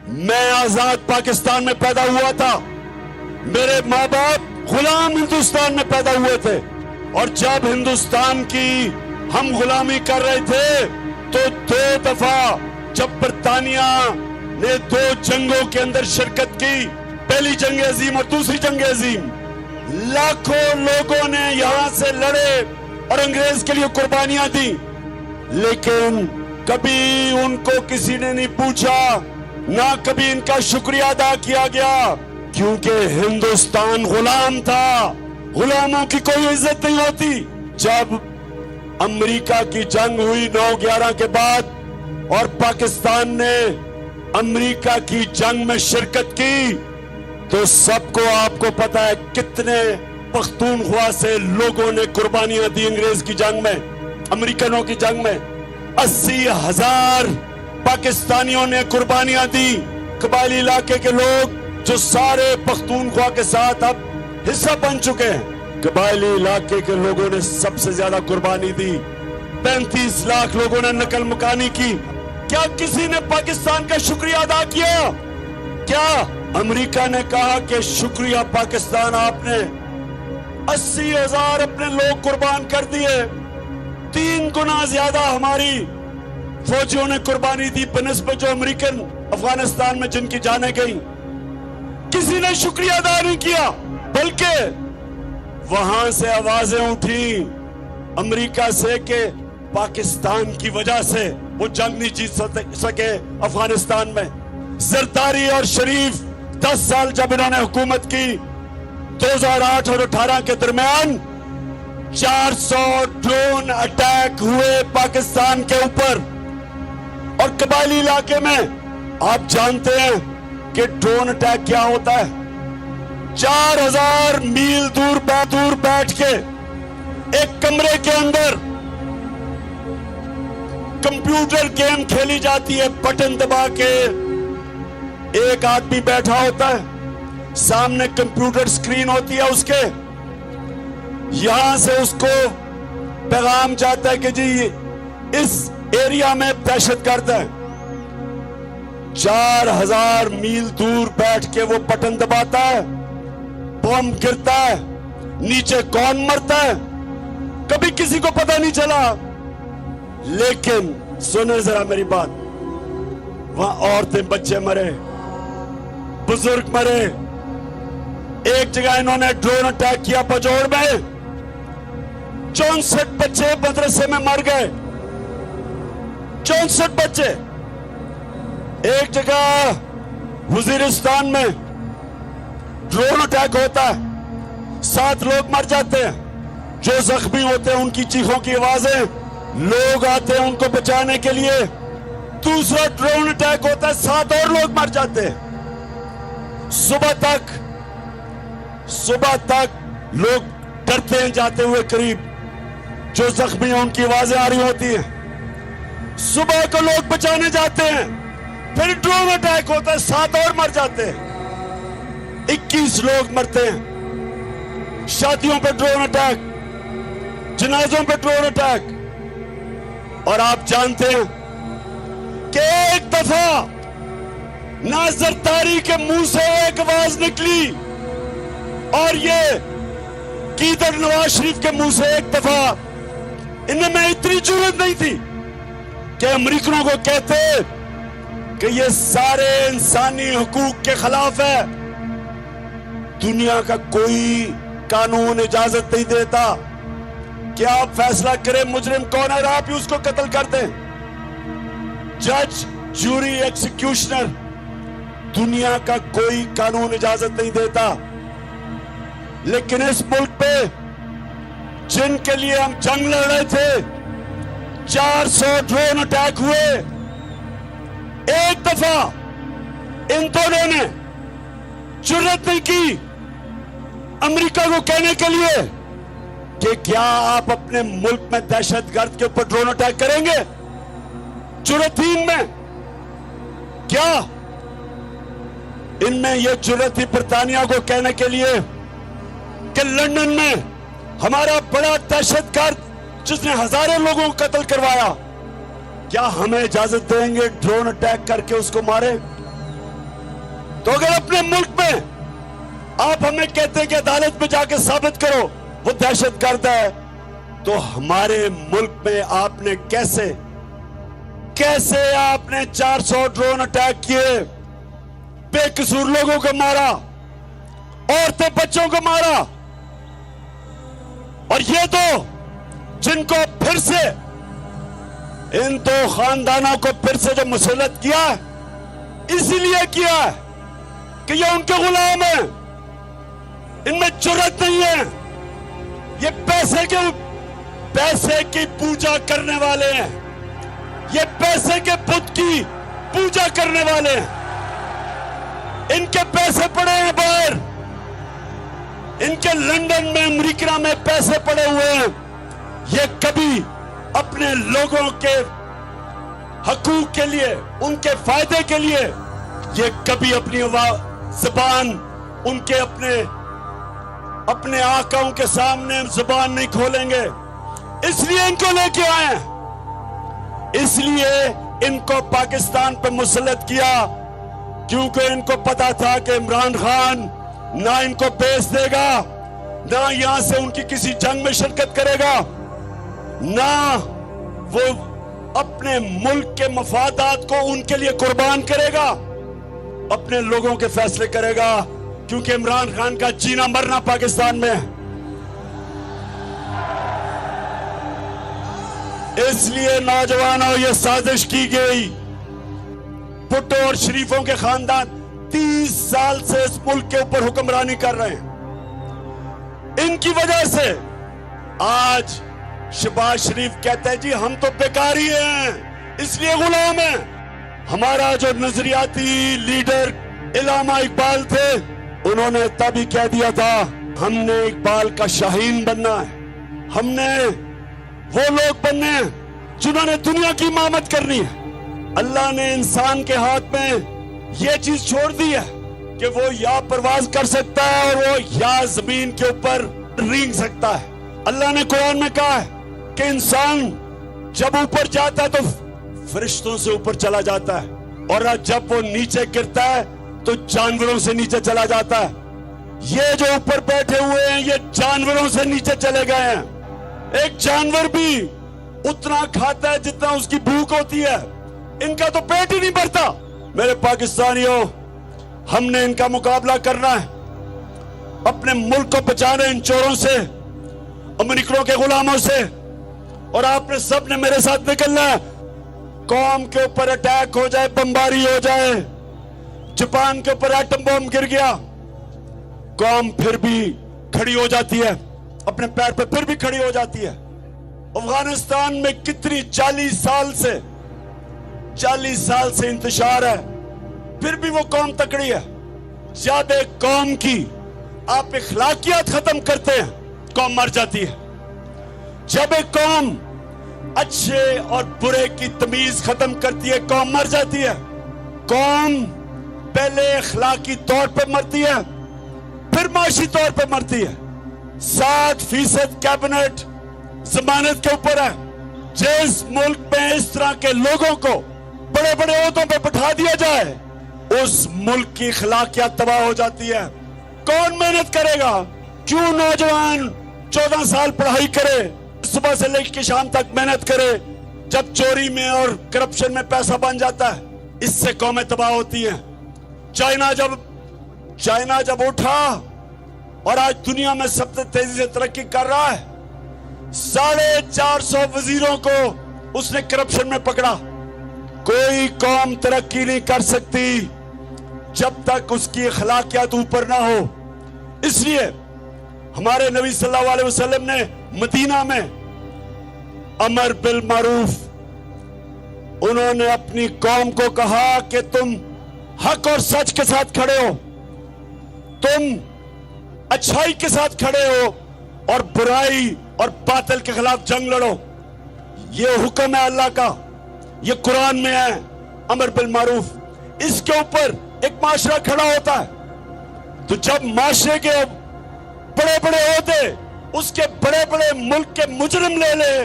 میں آزاد پاکستان میں پیدا ہوا تھا، میرے ماں باپ غلام ہندوستان میں پیدا ہوئے تھے، اور جب ہندوستان کی ہم غلامی کر رہے تھے تو 2 دفعہ جب برطانیہ نے 2 جنگوں کے اندر شرکت کی، پہلی جنگ عظیم اور دوسری جنگ عظیم، لاکھوں لوگوں نے یہاں سے لڑے اور انگریز کے لیے قربانیاں دی، لیکن کبھی ان کو کسی نے نہیں پوچھا، نہ کبھی ان کا شکریہ ادا کیا گیا، کیونکہ ہندوستان غلام تھا، غلاموں کی کوئی عزت نہیں ہوتی۔ جب امریکہ کی جنگ ہوئی 9/11 کے بعد اور پاکستان نے امریکہ کی جنگ میں شرکت کی، تو سب کو آپ کو پتا ہے کتنے پختونخوا سے لوگوں نے قربانیاں دی انگریز کی جنگ میں، امریکنوں کی جنگ میں 80,000 پاکستانیوں نے قربانیاں دی۔ قبائلی علاقے کے لوگ جو سارے پختونخوا کے ساتھ اب حصہ بن چکے ہیں، قبائلی علاقے کے لوگوں نے سب سے زیادہ قربانی دی، 35 لاکھ لوگوں نے نقل مکانی کی۔ کیا کسی نے پاکستان کا شکریہ ادا کیا؟ کیا امریکہ نے کہا کہ شکریہ پاکستان، آپ نے 80,000 اپنے لوگ قربان کر دیے، 3 گنا زیادہ ہماری فوجیوں نے قربانی دی بنسبت جو امریکن افغانستان میں جن کی جانیں گئی؟ کسی نے شکریہ ادا نہیں کیا، بلکہ وہاں سے آوازیں اٹھی امریکہ سے کہ پاکستان کی وجہ سے وہ جنگ نہیں جیت سکے افغانستان میں۔ زرداری اور شریف 10 سال جب انہوں نے حکومت کی، 2008 اور 18 کے درمیان 400 ڈرون اٹیک ہوئے پاکستان کے اوپر، اور قبائلی علاقے میں آپ جانتے ہیں کہ ڈرون اٹیک کیا ہوتا ہے۔ 4000 میل دور بیٹھ کے ایک کمرے کے اندر کمپیوٹر گیم کھیلی جاتی ہے، بٹن دبا کے ایک آدمی بیٹھا ہوتا ہے، سامنے کمپیوٹر سکرین ہوتی ہے اس کے، یہاں سے اس کو پیغام جاتا ہے کہ جی اس ایریا میں دہشت گرد ہے۔ 4000 میل دور بیٹھ کے وہ بٹن دباتا ہے، بم گرتا ہے، نیچے کون مرتا ہے کبھی کسی کو پتہ نہیں چلا۔ لیکن سنیں ذرا میری بات، وہاں عورتیں بچے مرے، بزرگ مرے۔ ایک جگہ انہوں نے ڈرون اٹیک کیا پجوڑ میں، 64 بچے مدرسے میں مر گئے، 64 بچے۔ ایک جگہ وزیرستان میں ڈرون اٹیک ہوتا ہے، 7 لوگ مر جاتے ہیں، جو زخمی ہوتے ہیں ان کی چیخوں کی آوازیں، لوگ آتے ہیں ان کو بچانے کے لیے، دوسرا ڈرون اٹیک ہوتا ہے، 7 اور لوگ مر جاتے ہیں۔ صبح تک لوگ ڈرتے ہیں جاتے ہوئے قریب، جو زخمی ہیں ان کی آوازیں آ رہی ہوتی ہیں، صبح کو لوگ بچانے جاتے ہیں، پھر ڈرون اٹیک ہوتا ہے، 7 اور مر جاتے ہیں، 21 لوگ مرتے ہیں۔ شادیوں پہ ڈرون اٹیک، جنازوں پہ ڈرون اٹیک۔ اور آپ جانتے ہیں کہ ایک دفعہ نہ زرداری کے منہ سے ایک آواز نکلی، اور یہ گیدڑ نواز شریف کے منہ سے ایک دفعہ، ان میں اتنی جرأت نہیں تھی کہ امریکنوں کو کہتے کہ یہ سارے انسانی حقوق کے خلاف ہے، دنیا کا کوئی قانون اجازت نہیں دیتا کہ آپ فیصلہ کریں مجرم کون ہے اور آپ ہی اس کو قتل کر دیں۔ جج، جوری، ایکسیکیوشنر، دنیا کا کوئی قانون اجازت نہیں دیتا، لیکن اس ملک پہ جن کے لیے ہم جنگ لڑ رہے تھے، 400 ڈرون اٹیک ہوئے، ایک دفعہ ان دونوں نے جرأت نہیں کی امریکہ کو کہنے کے لیے کہ کیا آپ اپنے ملک میں دہشت گرد کے اوپر ڈرون اٹیک کریں گے؟ جرأت ہی ان میں کیا؟ ان میں یہ جرأت تھی برطانیہ کو کہنے کے لیے کہ لندن میں ہمارا بڑا دہشت گرد جس نے ہزاروں لوگوں کو قتل کروایا، کیا ہمیں اجازت دیں گے ڈرون اٹیک کر کے اس کو مارے؟ तो अगर अपने मुल्क में आप हमें कहते हैं कि अदालत में जाके साबित करो वो दहशतगर्द है, तो हमारे मुल्क में आपने कैसे आपने 400 ड्रोन अटैक किए, बेकसूर लोगों को मारा, औरतें बच्चों को मारा, और ये तो जिनको फिर से इन दो खानदानों को फिर से जो मुसल्लत किया इसीलिए किया है कि ये उनके गुलाम हैं, इनमें जुर्रत नहीं है, ये पैसे की पूजा करने वाले हैं, ये पैसे के बुत की पूजा करने वाले हैं, इनके पैसे पड़े हैं बाहर, इनके लंदन में अमेरिका में पैसे पड़े हुए हैं, ये कभी अपने लोगों के हकूक के लिए, उनके फायदे के लिए, ये कभी अपनी जुबान उनके अपने आकाओं के सामने जुबान नहीं खोलेंगे। इसलिए इनको लेके आए, इसलिए इनको पाकिस्तान पे मुसल्लत किया, क्योंकि इनको पता था कि इमरान खान ना इनको बेच देगा, ना यहां से उनकी किसी जंग में शिरकत करेगा, ना वो अपने मुल्क के मफादात को उनके लिए कुर्बान करेगा, अपने लोगों के फैसले करेगा, क्योंकि इमरान खान का जीना मरना पाकिस्तान में है। इसलिए नौजवानों, ये साजिश की गई। भुट्टो और शरीफों के खानदान 30 साल से इस मुल्क के ऊपर हुक्मरानी कर रहे हैं। इनकी वजह से आज शहबाज शरीफ कहते हैं जी हम तो बेकारी हैं, इसलिए गुलाम हैं। हमारा जो नजरियाती लीडर इलामा इकबाल थे, उन्होंने तभी कह दिया था हमने इकबाल का शाहीन बनना है, हमने वो लोग बनने हैं जिन्होंने दुनिया की इमामत करनी है। अल्लाह ने इंसान के हाथ में ये चीज छोड़ दी है कि वो या परवाज कर सकता है और वो या जमीन के ऊपर रेंग सकता है। अल्लाह ने कुरान में कहा है कि इंसान जब ऊपर जाता है तो फरिश्तों से ऊपर चला जाता है, और जब वो नीचे गिरता है तो जानवरों से नीचे चला जाता है। ये जो ऊपर बैठे हुए हैं ये जानवरों से नीचे चले गए हैं। एक जानवर भी उतना खाता है जितना उसकी भूख होती है, इनका तो पेट ही नहीं भरता। मेरे पाकिस्तानियों, हमने इनका मुकाबला करना है, अपने मुल्क को बचाना इन चोरों से, अमेरिकनों के गुलामों से, और आपने सबने मेरे साथ निकलना है। कौम के ऊपर अटैक हो जाए, बमबारी हो जाए, जापान के ऊपर एटम बम गिर गया, कौम फिर भी खड़ी हो जाती है, अपने पैर पर फिर भी खड़ी हो जाती है। अफगानिस्तान में कितनी 40 साल से इंतशार है, फिर भी वो कौम तकड़ी है। जब एक कौम की आप इखलाकियात खत्म करते हैं, कौम मर जाती है। जब एक कौम अच्छे और बुरे की तमीज खत्म करती है, कौम मर जाती है। कौम पहले इखलाकी तौर पे मरती है, फिर माशी तौर पे मरती है। 60% कैबिनेट जमानत के ऊपर है। जिस मुल्क में इस तरह के लोगों को बड़े बड़े ओहदों पे बिठा दिया जाए, उस मुल्क की इखलाकियात तबाह हो जाती है। कौन मेहनत करेगा? क्यों नौजवान 14 साल पढ़ाई करे, सुबह से लेकर शाम तक मेहनत करे, जब चोरी में और करप्शन में पैसा बन जाता है, इससे कौमें तबाह होती हैं। चाइना जब उठा और आज दुनिया में सबसे तेजी से तरक्की कर रहा है, 450 वजीरों को उसने करप्शन में पकड़ा। कोई कौम तरक्की नहीं कर सकती जब तक उसकी अखलाकियात ऊपर ना हो। इसलिए हमारे नबी सल्लल्लाहु अलैहि वसल्लम ने मदीना में अमर बिल मारूफ, उन्होंने अपनी कौम को कहा कि तुम हक और सच के साथ खड़े हो, तुम अच्छाई के साथ खड़े हो और बुराई और बातिल के खिलाफ जंग लड़ो। ये हुक्म है अल्लाह का, ये कुरान में है, अमर बिल मारूफ। इसके ऊपर एक माशरा खड़ा होता है, तो जब माशरे के बड़े बड़े होते उसके बड़े बड़े मुल्क के मुजरिम ले ले,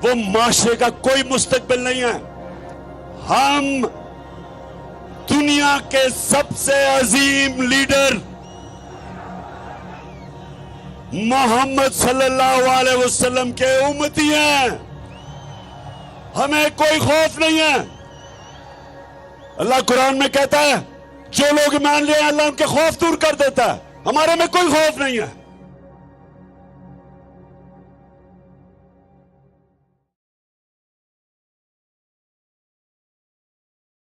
वो माशरे का कोई मुस्तकबिल नहीं है। दुनिया के सबसे अजीम लीडर मोहम्मद सल्लल्लाहु अलैहि वसल्लम के उम्मती हैं। हमें कोई खौफ नहीं है। अल्लाह कुरान में कहता है जो लोग मान लिए अल्लाह उनके खौफ दूर कर देता है। हमारे में कोई खौफ नहीं है।